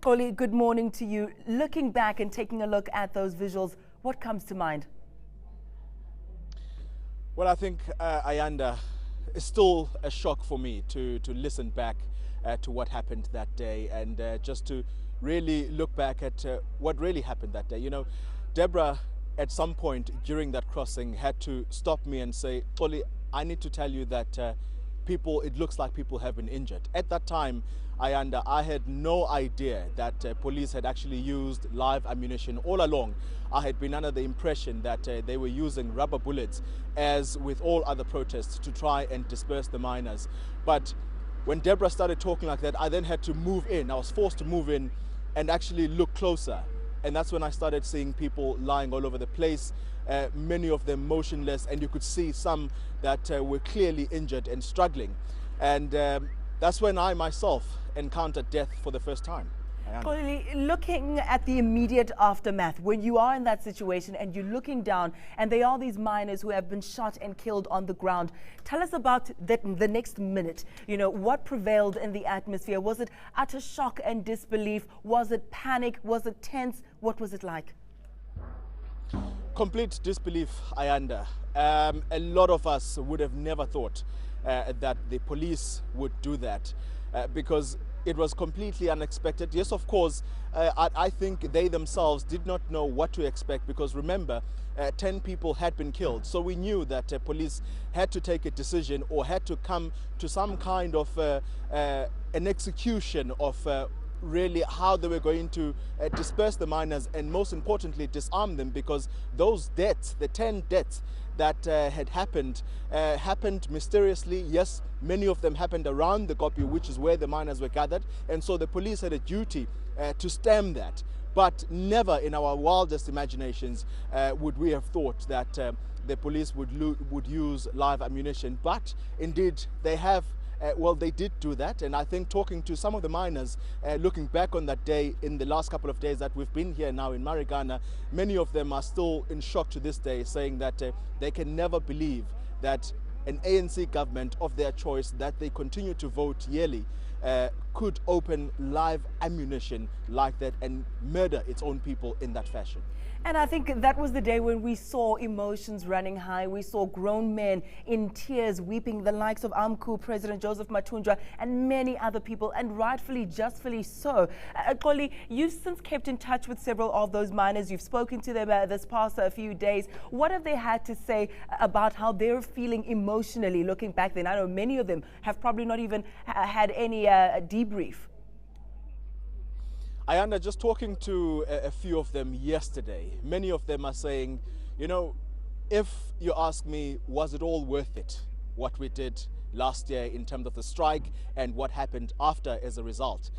Xoli, good morning to you. Looking back and taking a look at those visuals, what comes to mind? Well, I think, Ayanda, it's still a shock for me to listen back to what happened that day and just to really look back at what really happened that day. You know, Deborah, at some point during that crossing, had to stop me and say, Xoli, I need to tell you that it looks like people have been injured. At that time, I had no idea that police had actually used live ammunition all along. I had been under the impression that they were using rubber bullets, as with all other protests, to try and disperse the miners. But when Deborah started talking like that, I then had to move in. I was forced to move in and actually look closer. And that's when I started seeing people lying all over the place, many of them motionless, and you could see some that were clearly injured and struggling. And that's when I myself encountered death for the first time. Looking at the immediate aftermath, when you are in that situation and you're looking down and there are these miners who have been shot and killed on the ground, tell us about the next minute. You know, what prevailed in the atmosphere? Was it utter shock and disbelief? Was it panic? Was it tense? What was it like? Complete disbelief, Ayanda. A lot of us would have never thought that the police would do that because it was completely unexpected. Yes, of course, I think they themselves did not know what to expect because remember, 10 people had been killed. So we knew that police had to take a decision or had to come to some kind of an execution of really how they were going to disperse the miners and most importantly disarm them, because those deaths, the 10 deaths that had happened mysteriously. Yes, many of them happened around the Kopi, which is where the miners were gathered, and so the police had a duty to stem that. But never in our wildest imaginations would we have thought that the police would use live ammunition. But indeed they have. Well, they did do that, and I think talking to some of the miners, looking back on that day in the last couple of days that we've been here now in Marikana, many of them are still in shock to this day, saying that they can never believe that an ANC government of their choice that they continue to vote yearly could open live ammunition like that and murder its own people in that fashion. And I think that was the day when we saw emotions running high. We saw grown men in tears weeping, the likes of AMCU, President Joseph Mathunjwa, and many other people, and rightfully, justly so. Xoli, you've since kept in touch with several of those miners. You've spoken to them this past few days. What have they had to say about how they're feeling emotionally looking back then? I know many of them have probably not even had any debrief. Ayanda, just talking to a few of them yesterday, many of them are saying, you know, if you ask me, was it all worth it, what we did last year in terms of the strike and what happened after as a result?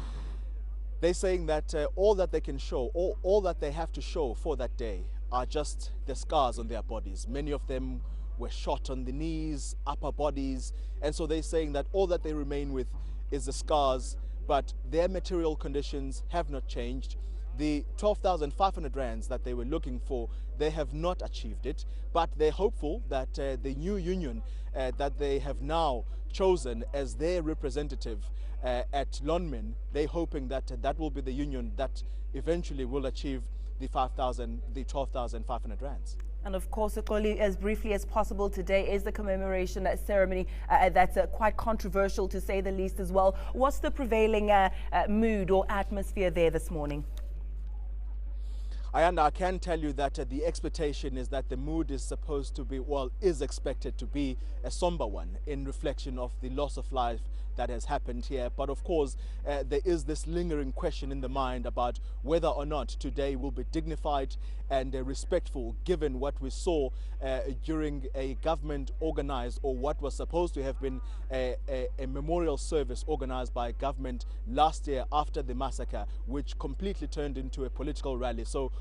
They're saying that all that they can show, all that they have to show for that day are just the scars on their bodies. Many of them were shot on the knees, upper bodies, and so they're saying that all that they remain with is the scars, but their material conditions have not changed. The 12,500 rands that they were looking for, they have not achieved it, but they're hopeful that the new union that they have now chosen as their representative at Lonmin, they're hoping that that will be the union that eventually will achieve the 12,500 rands. And of course, Xoli, as briefly as possible, today is the commemoration ceremony that's quite controversial to say the least as well. What's the prevailing mood or atmosphere there this morning? Ayanda, I can tell you that the expectation is that the mood is supposed to be, well, is expected to be a somber one in reflection of the loss of life that has happened here. But of course, there is this lingering question in the mind about whether or not today will be dignified and respectful, given what we saw during a government organized, or what was supposed to have been a memorial service organized by government last year after the massacre, which completely turned into a political rally. So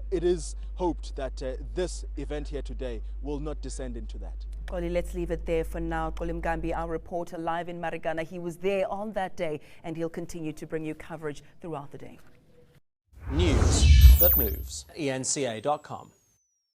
it is hoped that this event here today will not descend into that. Xoli, let's leave it there for now. Xoli Mngambi, our reporter live in Marikana, he was there on that day and he'll continue to bring you coverage throughout the day. News that moves. eNCA.com.